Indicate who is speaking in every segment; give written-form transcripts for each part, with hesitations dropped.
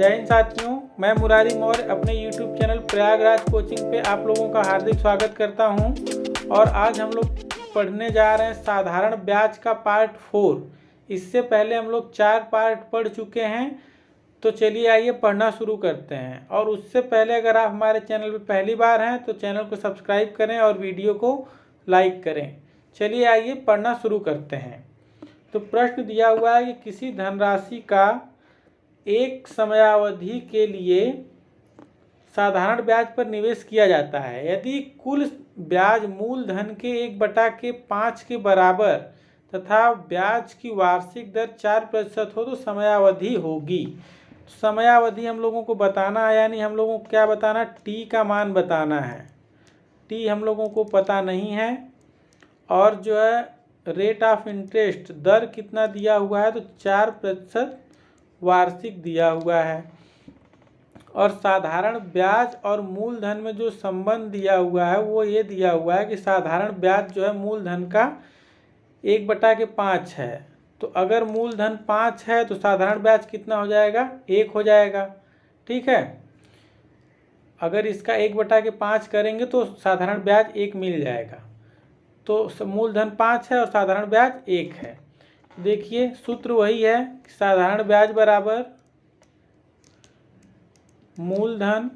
Speaker 1: जय हिंद साथियों, मैं मुरारी मौर्य अपने YouTube चैनल प्रयागराज कोचिंग पे आप लोगों का हार्दिक स्वागत करता हूं। और आज हम लोग पढ़ने जा रहे हैं साधारण ब्याज का पार्ट 4। इससे पहले हम लोग 4 पार्ट पढ़ चुके हैं, तो चलिए आइए पढ़ना शुरू करते हैं। और उससे पहले अगर आप हमारे चैनल पर पहली बार हैं तो चैनल को सब्सक्राइब करें और वीडियो को लाइक करें। चलिए आइए पढ़ना शुरू करते हैं। तो प्रश्न दिया हुआ है कि किसी धनराशि का एक समयावधि के लिए साधारण ब्याज पर निवेश किया जाता है। यदि कुल ब्याज मूलधन के 1/5 के बराबर तथा ब्याज की वार्षिक दर 4% हो तो समयावधि होगी। समयावधि हम लोगों को बताना है, यानी हम लोगों को क्या बताना, टी का मान बताना है। टी हम लोगों को पता नहीं है। और जो है रेट ऑफ इंटरेस्ट दर कितना दिया हुआ है, तो 4% वार्षिक दिया हुआ है। और साधारण ब्याज और मूलधन में जो संबंध दिया हुआ है वो ये दिया हुआ है कि साधारण ब्याज जो है मूलधन का 1/5 है। तो अगर मूलधन 5 है तो साधारण ब्याज कितना हो जाएगा, 1 हो जाएगा। ठीक है, अगर इसका 1/5 करेंगे तो साधारण ब्याज 1 मिल जाएगा। तो मूलधन 5 है और साधारण ब्याज 1 है। देखिए सूत्र वही है, साधारण ब्याज बराबर मूलधन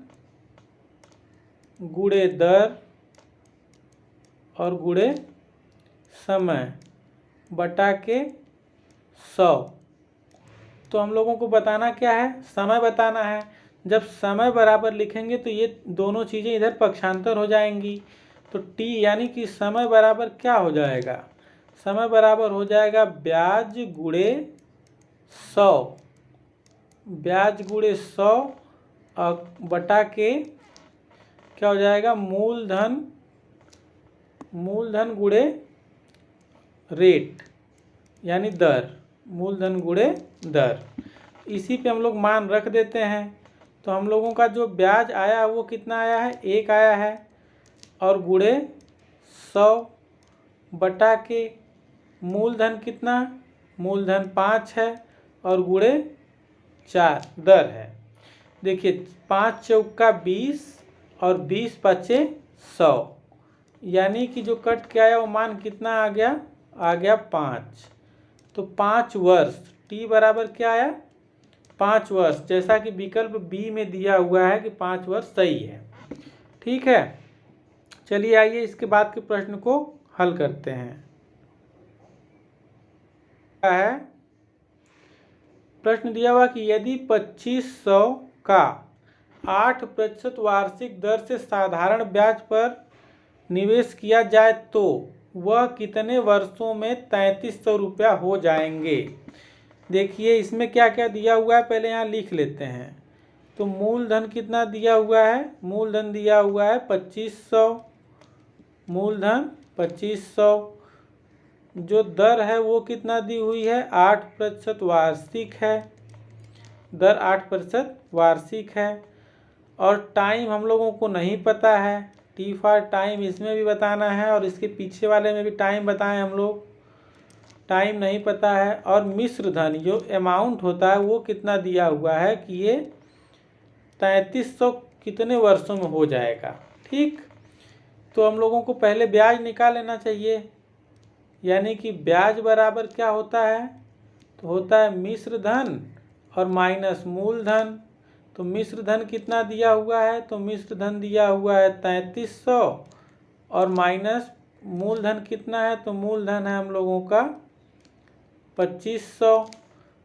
Speaker 1: गुणे दर और गुणे समय बटा के 100। तो हम लोगों को बताना क्या है, समय बताना है। जब समय बराबर लिखेंगे तो ये दोनों चीज़ें इधर पक्षांतर हो जाएंगी। तो टी यानी कि समय बराबर क्या हो जाएगा, समय बराबर हो जाएगा ब्याज गुणे 100। ब्याज गुणे 100 बटा के क्या हो जाएगा, मूलधन गुणे रेट यानी दर, मूलधन गुणे दर। इसी पे हम लोग मान रख देते हैं। तो हम लोगों का जो ब्याज आया है वो कितना आया है, 1 आया है। और गुणे 100 बटा के मूलधन कितना, मूलधन 5 है और गुणे 4 दर है। देखिए 5 चौका 20 और 20 पचे 100, यानी कि जो कट के आया वो मान कितना आ गया 5। तो 5 वर्ष, टी बराबर क्या आया, 5 वर्ष, जैसा कि विकल्प बी में दिया हुआ है कि 5 वर्ष सही है। ठीक है, चलिए आइए इसके बाद के प्रश्न को हल करते हैं। प्रश्न दिया हुआ कि यदि 2500 का 8% वार्षिक दर से साधारण ब्याज पर निवेश किया जाए तो वह कितने वर्षों में 3300 रुपया हो जाएंगे। देखिए इसमें क्या क्या दिया हुआ है, पहले यहाँ लिख लेते हैं। तो मूलधन कितना दिया हुआ है, मूलधन दिया हुआ है 2500, मूलधन 2500। जो दर है वो कितना दी हुई है, 8% वार्षिक है, दर 8% वार्षिक है। और टाइम हम लोगों को नहीं पता है, टी फॉर टाइम इसमें भी बताना है और इसके पीछे वाले में भी टाइम बताएं हम लोग, टाइम नहीं पता है। और मिश्र धन जो अमाउंट होता है वो कितना दिया हुआ है कि ये 3300 कितने वर्षों में हो जाएगा। ठीक, तो हम लोगों को पहले ब्याज निकाल लेना चाहिए, यानी कि ब्याज बराबर क्या होता है, तो होता है मिश्र धन और माइनस मूलधन। तो मिश्र धन कितना दिया हुआ है, तो मिश्र धन दिया हुआ है 3300 और माइनस मूलधन कितना है, तो मूलधन है हम लोगों का 2500।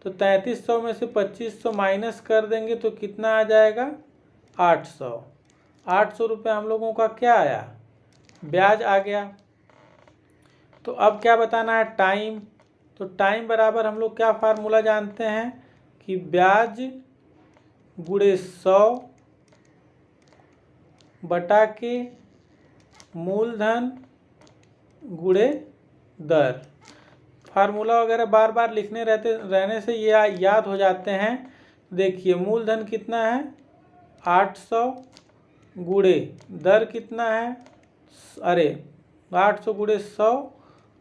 Speaker 1: तो 3300 में से 2500 माइनस कर देंगे तो कितना आ जाएगा, 800। 800 रुपये हम लोगों का क्या आया, ब्याज आ गया। तो अब क्या बताना है, टाइम। तो टाइम बराबर हम लोग क्या फार्मूला जानते हैं कि ब्याज गुणे 100 बटा के मूलधन गुणे दर। फार्मूला वगैरह बार बार लिखने रहने से ये याद हो जाते हैं। देखिए मूलधन कितना है 800 गुणे दर कितना है, 800 गुणे 100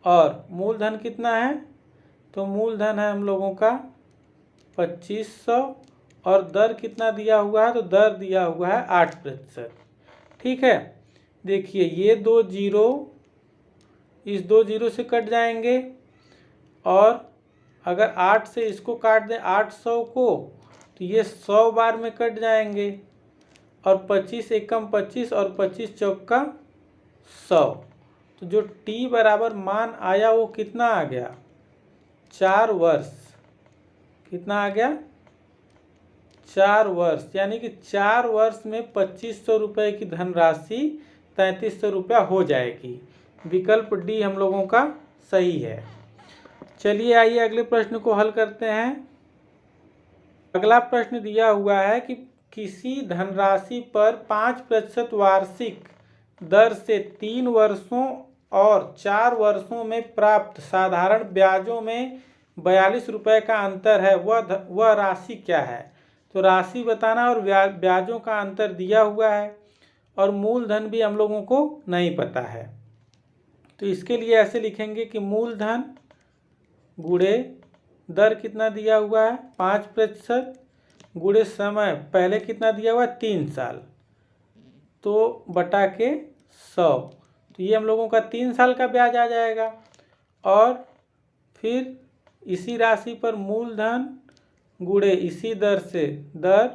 Speaker 1: और मूलधन कितना है, तो मूलधन है हम लोगों का 2500 और दर कितना दिया हुआ है, तो दर दिया हुआ है 8%। ठीक है, देखिए ये 2 जीरो इस 2 जीरो से कट जाएंगे, और अगर 8 से इसको काट दें 800 को, तो ये 100 बार में कट जाएंगे, और 25 एकम 25 और 25 चौका 100। तो जो t बराबर मान आया वो कितना आ गया, 4 वर्ष। कितना आ गया, 4 वर्ष, यानी कि 4 वर्ष में 2500 रुपये की धनराशि 3300 रुपया हो जाएगी। विकल्प डी हम लोगों का सही है। चलिए आइए अगले प्रश्न को हल करते हैं। अगला प्रश्न दिया हुआ है कि किसी धनराशि पर 5% वार्षिक दर से 3 वर्षों और 4 वर्षों में प्राप्त साधारण ब्याजों में 42 रुपये का अंतर है, वह राशि क्या है। तो राशि बताना और ब्याजों का अंतर दिया हुआ है, और मूलधन भी हम लोगों को नहीं पता है। तो इसके लिए ऐसे लिखेंगे कि मूलधन गुणे दर कितना दिया हुआ है 5% गुणे समय पहले कितना दिया हुआ है 3 साल, तो बटा के 100। तो ये हम लोगों का 3 साल का ब्याज आ जाएगा। और फिर इसी राशि पर मूलधन गुणे इसी दर से दर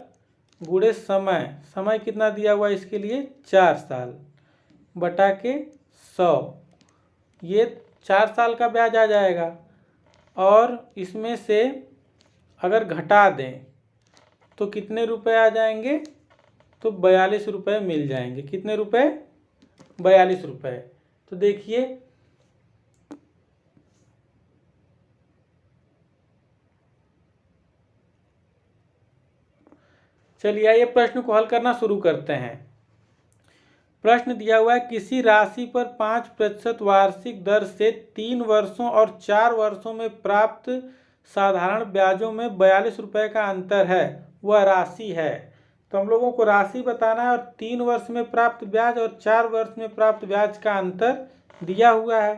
Speaker 1: गुणे समय कितना दिया हुआ है इसके लिए 4 साल, बटा के 100। ये 4 साल का ब्याज आ जाएगा। और इसमें से अगर घटा दें तो कितने रुपए आ जाएंगे, तो 42 रुपये मिल जाएंगे। कितने रुपए, 42 रुपये। तो देखिए चलिए आइए प्रश्न को हल करना शुरू करते हैं। प्रश्न दिया हुआ है किसी राशि पर 5% वार्षिक दर से 3 वर्षों और 4 वर्षों में प्राप्त साधारण ब्याजों में 42 रुपये का अंतर है, वह राशि है। तो हम लोगों को राशि बताना है, और 3 वर्ष में प्राप्त ब्याज और 4 वर्ष में प्राप्त ब्याज का अंतर दिया हुआ है।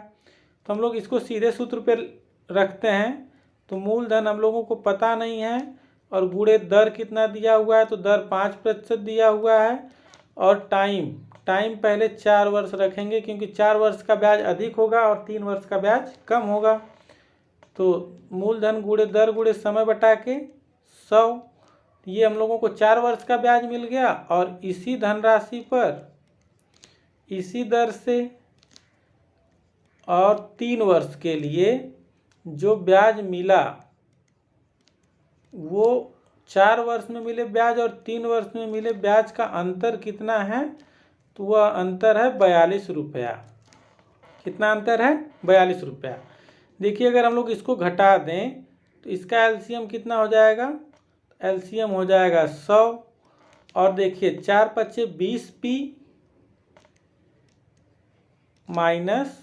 Speaker 1: तो हम लोग इसको सीधे सूत्र पे रखते हैं। तो मूलधन हम लोगों को पता नहीं है, और गुणे दर कितना दिया हुआ है, तो दर 5% दिया हुआ है, और टाइम पहले 4 वर्ष रखेंगे, क्योंकि 4 वर्ष का ब्याज अधिक होगा और 3 वर्ष का ब्याज कम होगा। तो मूलधन गुणे दर गुणे समय बटा के 100। ये हम लोगों को 4 वर्ष का ब्याज मिल गया, और इसी धनराशि पर इसी दर से और 3 वर्ष के लिए जो ब्याज मिला वो 4 वर्ष में मिले ब्याज और 3 वर्ष में मिले ब्याज का अंतर कितना है, तो वह अंतर है 42 रुपया। कितना अंतर है, 42 रुपया। देखिए अगर हम लोग इसको घटा दें तो इसका एलसीएम कितना हो जाएगा, एलसीएम हो जाएगा 100। और देखिए 4 पच्चे 20p माइनस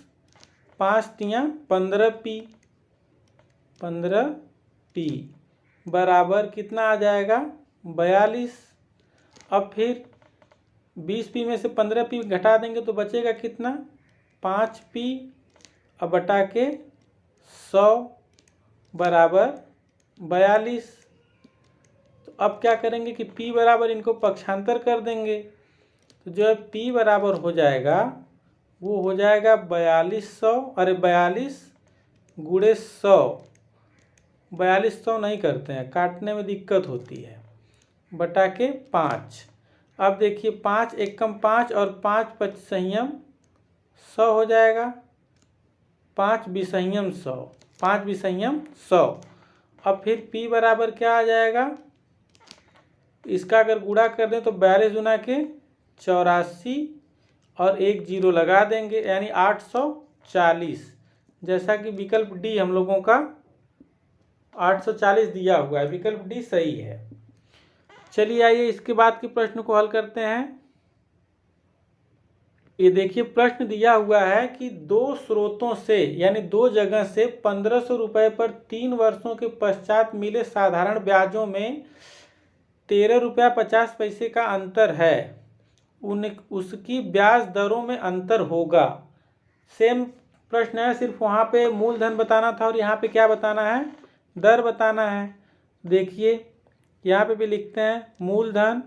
Speaker 1: 5 तियाँ 15p बराबर कितना आ जाएगा 42। अब फिर 20p में से 15p घटा देंगे तो बचेगा कितना 5p, अब बटा के 100 बराबर 42। तो अब क्या करेंगे कि p बराबर इनको पक्षांतर कर देंगे, तो जो है p बराबर हो जाएगा वो हो जाएगा 4200, अरे 42 गुणे 100। 4200 नहीं करते हैं, काटने में दिक्कत होती है, बटा के 5। अब देखिए 5 एकम 5 और 5 पच संयम 100 हो जाएगा, 5 विसंयम 100, 5 विसंयम 100। अब फिर p बराबर क्या आ जाएगा, इसका अगर गुणा कर दें तो 42 गुना के 84 और 1 जीरो लगा देंगे, यानी 840। जैसा कि विकल्प डी हम लोगों का 840 दिया हुआ है, विकल्प डी सही है। चलिए आइए इसके बाद के प्रश्न को हल करते हैं। ये देखिए प्रश्न दिया हुआ है कि 2 स्रोतों से यानी 2 जगह से 1500 रुपये पर 3 वर्षों के पश्चात मिले साधारण ब्याजों में 13 रुपया 50 पैसे का अंतर है, उसकी ब्याज दरों में अंतर होगा। सेम प्रश्न है, सिर्फ वहाँ पे मूलधन बताना था और यहाँ पे क्या बताना है, दर बताना है। देखिए यहाँ पे भी लिखते हैं मूलधन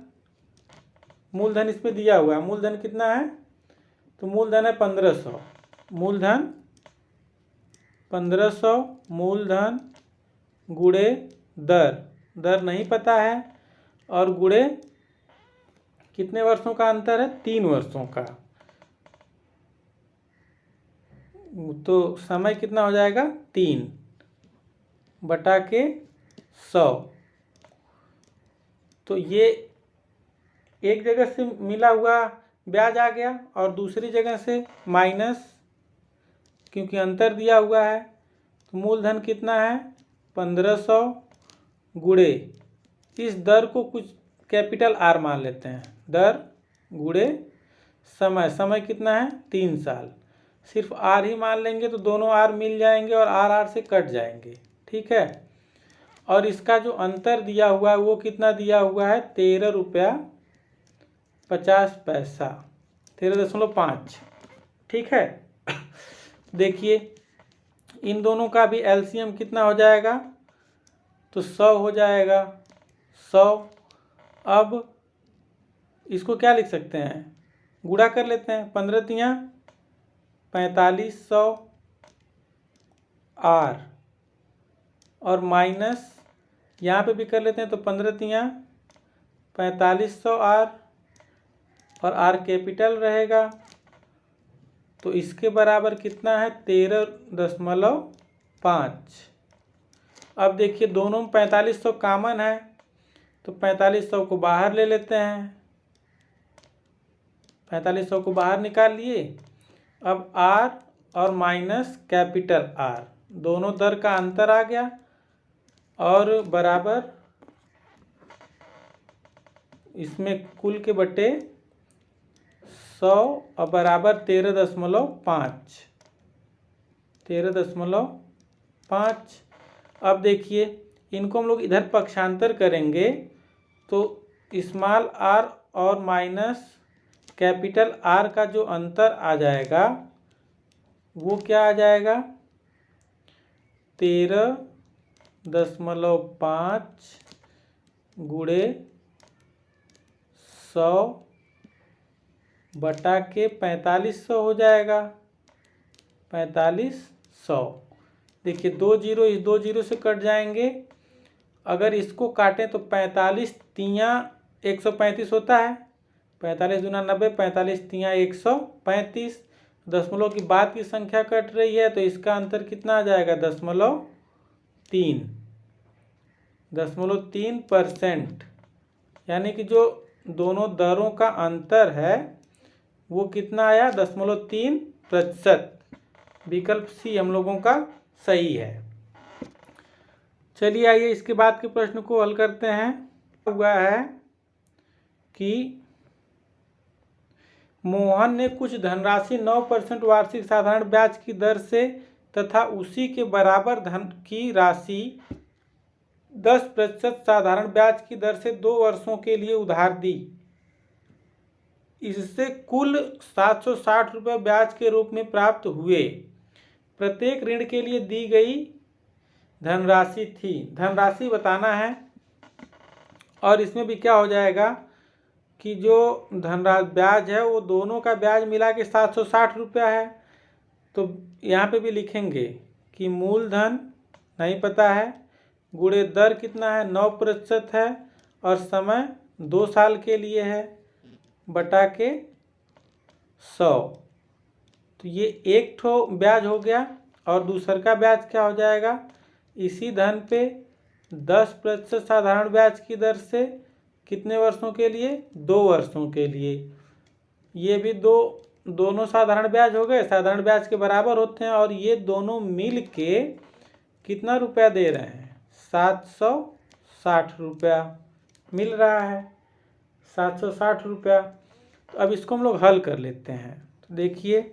Speaker 1: इसमें दिया हुआ है। मूलधन कितना है? तो मूलधन है 1500। मूलधन 1500 मूलधन गुणे दर नहीं पता है, और गुणे कितने वर्षों का अंतर है? 3 वर्षों का। तो समय कितना हो जाएगा? 3 बटा के 100। तो ये एक जगह से मिला हुआ ब्याज आ गया और दूसरी जगह से माइनस, क्योंकि अंतर दिया हुआ है। तो मूलधन कितना है? 1500 गुणे इस दर को कुछ कैपिटल आर मान लेते हैं। दर गुणे समय कितना है? 3 साल। सिर्फ आर ही मान लेंगे तो दोनों आर मिल जाएंगे और आर से कट जाएंगे। ठीक है। और इसका जो अंतर दिया हुआ है वो कितना दिया हुआ है? 13 रुपया 50 पैसा, 13.5। ठीक है। देखिए इन दोनों का भी एलसीएम कितना हो जाएगा? तो 100 हो जाएगा। 100। अब इसको क्या लिख सकते हैं? गुणा कर लेते हैं। 15 तियाँ 4500 आर, और माइनस यहाँ पे भी कर लेते हैं। तो 15 तियाँ 4500 आर, और आर कैपिटल रहेगा। तो इसके बराबर कितना है? 13.5। अब देखिए दोनों में 4500 कॉमन है, तो 4500 को बाहर ले लेते हैं। 4500 को बाहर निकाल लिए। अब आर और माइनस कैपिटल आर, दोनों दर का अंतर आ गया, और बराबर इसमें कुल के बटे 100 और बराबर 13.5। 13.5। अब देखिए इनको हम लोग इधर पक्षांतर करेंगे तो स्मॉल आर और माइनस कैपिटल आर का जो अंतर आ जाएगा वो क्या आ जाएगा? 13.5 गुणे 100 बटा के 4500 हो जाएगा। 4500। देखिए 2 जीरो इस 2 जीरो से कट जाएंगे। अगर इसको काटें तो 45 तियाँ 135 होता है। 45 दूना 90, 45 तियाँ 135। दशमलव की बाद की संख्या कट रही है तो इसका अंतर कितना आ जाएगा? 0.3। 0.3%। यानी कि जो दोनों दरों का अंतर है वो कितना आया? 0.3%। विकल्प सी हम लोगों का सही है। चलिए आइए इसके बाद के प्रश्न को हल करते हैं। हुआ है कि मोहन ने कुछ धनराशि 9% वार्षिक साधारण ब्याज की दर से तथा उसी के बराबर धन की राशि 10% साधारण ब्याज की दर से 2 वर्षों के लिए उधार दी। इससे कुल 760 रुपये ब्याज के रूप में प्राप्त हुए। प्रत्येक ऋण के लिए दी गई धनराशि थी। धनराशि बताना है, और इसमें भी क्या हो जाएगा कि जो धनराशि ब्याज है वो दोनों का ब्याज मिला के 760 रुपया है। तो यहाँ पे भी लिखेंगे कि मूलधन नहीं पता है, गुणे दर कितना है? 9% है, और समय 2 साल के लिए है, बटा के 100। तो ये एक ठो ब्याज हो गया, और दूसर का ब्याज क्या हो जाएगा? इसी धन पे 10% साधारण ब्याज की दर से कितने वर्षों के लिए? 2 वर्षों के लिए। ये भी दोनों साधारण ब्याज हो गए, साधारण ब्याज के बराबर होते हैं, और ये दोनों मिल के कितना रुपया दे रहे हैं? 760 रुपया मिल रहा है। 760 रुपया। तो अब इसको हम लोग हल कर लेते हैं। तो देखिए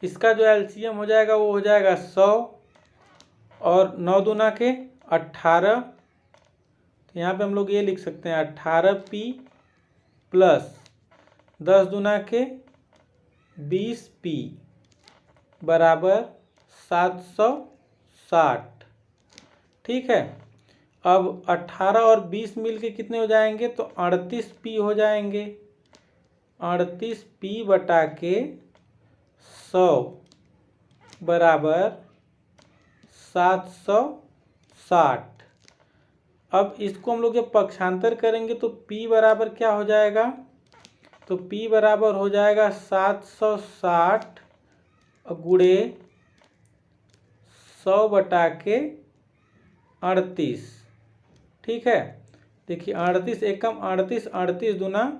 Speaker 1: इसका जो एलसीएम हो जाएगा वो हो जाएगा 100, और 9 दूना के 18। तो यहाँ पे हम लोग ये लिख सकते हैं 18P प्लस 10 दूना के 20P बराबर 760। ठीक है। अब 18 और 20 मिल के कितने हो जाएंगे, तो 38p हो जाएंगे। 38p बटा के 100 बराबर 760। अब इसको हम लोग जब पक्षांतर करेंगे तो p बराबर क्या हो जाएगा, तो p बराबर हो जाएगा 760 गुणे 100 बटा के 38। ठीक है, देखिए 38 एकम 38, 38 दूना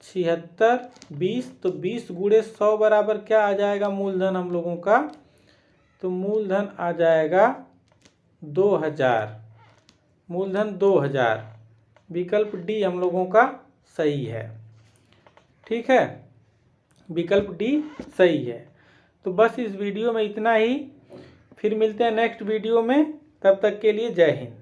Speaker 1: 76, 20, तो 20 गुणे 100 बराबर क्या आ जाएगा मूलधन हम लोगों का, तो मूलधन आ जाएगा 2000। मूलधन 2000, विकल्प डी हम लोगों का सही है। ठीक है, विकल्प डी सही है। तो बस इस वीडियो में इतना ही, फिर मिलते हैं नेक्स्ट वीडियो में, तब तक के लिए जय हिंद।